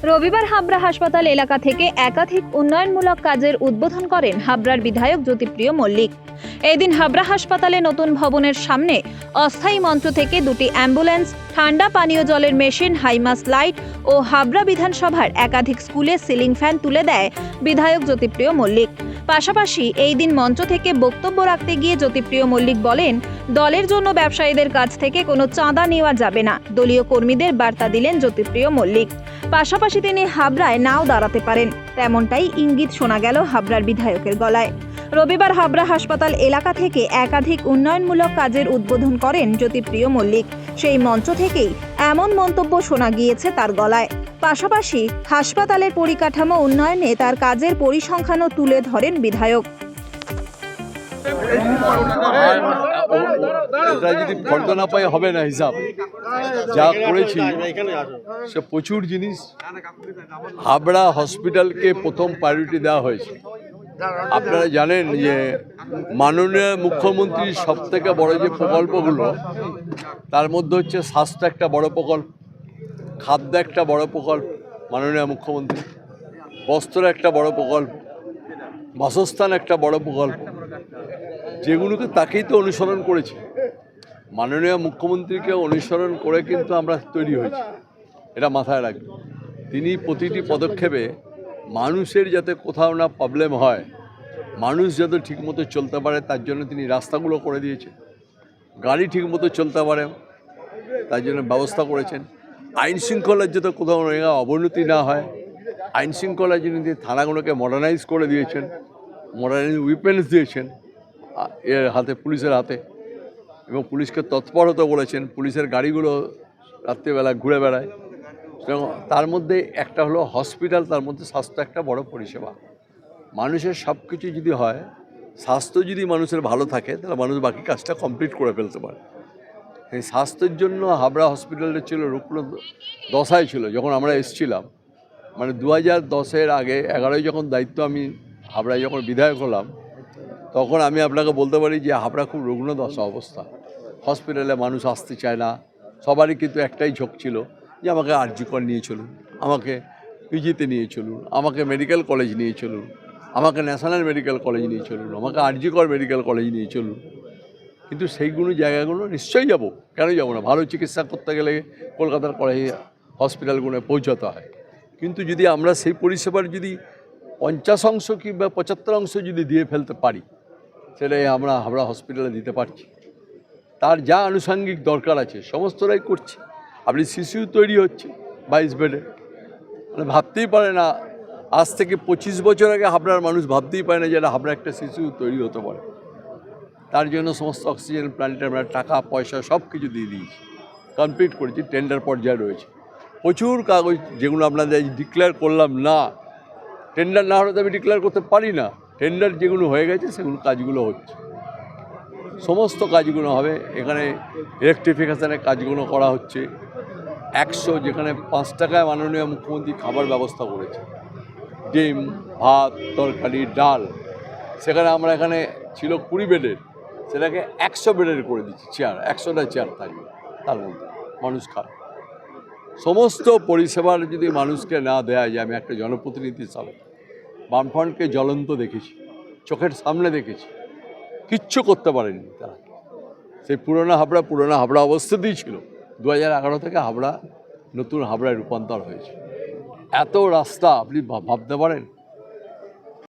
রবিবার হাবড়া হাসপাতাল এলাকা থেকে একাধিক উন্নয়নমূলক কাজের উদ্বোধন করেন হাবড়ার বিধায়ক জ্যোতিপ্রিয় মল্লিক। এই দিন হাবড়া হাসপাতালে নতুন ভবনের সামনে অস্থায়ী মঞ্চ থেকে দুটি অ্যাম্বুলেন্স, ঠান্ডা পানীয় জলের মেশিন, হাইমাস লাইট ও হাবড়া বিধানসভার একাধিক স্কুলে সিলিং ফ্যান তুলে দেয় বিধায়ক জ্যোতিপ্রিয় মল্লিক। পাশাপাশি এই দিন মঞ্চ থেকে বক্তব্য রাখতে গিয়ে জ্যোতিপ্রিয় মল্লিক বলেন, দলের জন্য ব্যবসায়ীদের কাছ থেকে কোনো চাঁদা নেওয়া যাবে না। দলীয় কর্মীদের বার্তা দিলেন জ্যোতিপ্রিয় মল্লিক। পাশাপাশি তিনি হাবড়ায় নাও দাঁড়াতে পারেন, তেমনটাই ইঙ্গিত শোনা গেল হাবড়ার বিধায়কের গলায়। রবিবার হাবড়া হাসপাতাল এলাকা থেকে একাধিক উন্নয়নমূলক কাজের উদ্বোধন করেন জ্যোতিপ্রিয় মল্লিক। সেই মঞ্চ থেকেই এমন মন্তব্য শোনা গিয়েছে তার গলায়। পাশাপাশি হাসপাতালের পরিকাঠামো উন্নয়নে তার কাজের পরিসংখ্যানও তুলে ধরেন বিধায়ক। ওটা যদি ফর্দ না পাই হবে না, হিসাব যা করেছি সে প্রচুর জিনিস। হাবড়া হসপিটালকে প্রথম প্রায়োরিটি দেওয়া হয়েছে। আপনারা জানেন যে মাননীয় মুখ্যমন্ত্রীর সব থেকে বড় যে প্রকল্পগুলো, তার মধ্যে হচ্ছে স্বাস্থ্য একটা বড় প্রকল্প, খাদ্য একটা বড় প্রকল্প মাননীয় মুখ্যমন্ত্রী, বস্ত্র একটা বড় প্রকল্প, বাসস্থান একটা বড় প্রকল্প, যেগুলোকে তাকেই তো অনুসরণ করেছে। মাননীয় মুখ্যমন্ত্রীকে অনুসরণ করে কিন্তু আমরা তৈরি হয়েছি, এটা মাথায় রাখবেন। তিনি প্রতিটি পদক্ষেপে মানুষের যাতে কোথাও না প্রবলেম হয়, মানুষ যাতে ঠিকমতো চলতে পারে, তার জন্য তিনি রাস্তাগুলো করে দিয়েছেন। গাড়ি ঠিকমতো চলতে পারে তার জন্য ব্যবস্থা করেছেন। আইন শৃঙ্খলার যাতে কোথাও অবনতি না হয়, আইন শৃঙ্খলার জন্য তিনি থানাগুলোকে মডার্নাইজ করে দিয়েছেন, মডার্নাইজ উইপেন্স দিয়েছেন এর হাতে, পুলিশের হাতে, এবং পুলিশকে তৎপরতা বলেছেন। পুলিশের গাড়িগুলো রাত্রিবেলা ঘুরে বেড়ায়। তার মধ্যে একটা হলো হসপিটাল, তার মধ্যে স্বাস্থ্য একটা বড় পরিষেবা। মানুষের সব কিছু যদি হয়, স্বাস্থ্য যদি মানুষের ভালো থাকে, তাহলে মানুষ বাকি কাজটা কমপ্লিট করে ফেলতে পারে। এই স্বাস্থ্যের জন্য হাবড়া হসপিটালটা ছিল রুগ্ন দশায় ছিল যখন আমরা এসেছিলাম, মানে 2010-এর আগে 11-ই যখন দায়িত্ব আমি হাবড়ায় যখন বিধায়ক হলাম, তখন আমি আপনাকে বলতে পারি যে হাবড়া খুব রুগ্ন দশা অবস্থা। হসপিটালে মানুষ আসতে চায় না। সবারই কিন্তু একটাই ঝোঁক ছিল যে আমাকে আরজিকর নিয়ে চলুন, আমাকে পিজিতে নিয়ে চলুন, আমাকে মেডিকেল কলেজ নিয়ে চলুন, আমাকে ন্যাশনাল মেডিকেল কলেজ নিয়ে চলুন, আমাকে আরজিকর মেডিকেল কলেজ নিয়ে চলুন। কিন্তু সেইগুলো জায়গাগুলো নিশ্চয়ই যাব, কেন যাব না? ভালো চিকিৎসা করতে গেলে কলকাতার কলেজ হসপিটালগুলো পৌঁছাতে হয়। কিন্তু যদি আমরা সেই পরিষেবার যদি 50% কিংবা 75% যদি দিয়ে ফেলতে পারি, সেটাই আমরা হাবড়া হসপিটালে দিতে পারছি। তার যা আনুষঙ্গিক দরকার আছে সমস্তটাই করছি। আপনি শিশু তৈরি হচ্ছে 22 বেডে, মানে ভাবতেই পারে না। আজ থেকে 25 বছর আগে হাবড়ার মানুষ ভাবতেই পারে না যে হাবড়া একটা শিশু তৈরি হতে পারে। তার জন্য সমস্ত অক্সিজেন প্ল্যান্টে আমরা টাকা পয়সা সব কিছু দিয়ে দিয়েছি, কমপ্লিট করেছি, টেন্ডার পর্যায়ে রয়েছে। প্রচুর কাগজ যেগুলো আপনাদের ডিক্লেয়ার করলাম না, টেন্ডার না হলে তো আমি ডিক্লেয়ার করতে পারি না। টেন্ডার যেগুলো হয়ে গেছে সেগুলো কাজগুলো হচ্ছে, সমস্ত কাজগুলো হবে। এখানে ইলেকট্রিফিকেশানের কাজগুলো করা হচ্ছে। 100 যেখানে 5 টাকায় মাননীয় মুখ্যমন্ত্রী খাবার ব্যবস্থা করেছে, ডিম, ভাত, তরকারি, ডাল, সেখানে আমরা এখানে ছিল 20 বেডের, সেটাকে 100 বেডের করে দিচ্ছি। চেয়ার 100টা চেয়ার থাকবে, তার মধ্যে মানুষ খায়। সমস্ত পরিষেবার যদি মানুষকে না দেয়া যায়, আমি একটা জনপ্রতিনিধি হিসাবে বামফ্রন্টকে জ্বলন্ত দেখেছি, চোখের সামনে দেখেছি, কিচ্ছু করতে পারেনি তারা। সেই পুরোনো হাবড়া অবস্থাতেই ছিল। 2011 থেকে হাবড়া নতুন হাবড়ায় রূপান্তর হয়েছে। এত রাস্তা আপনি ভাবতে পারেন?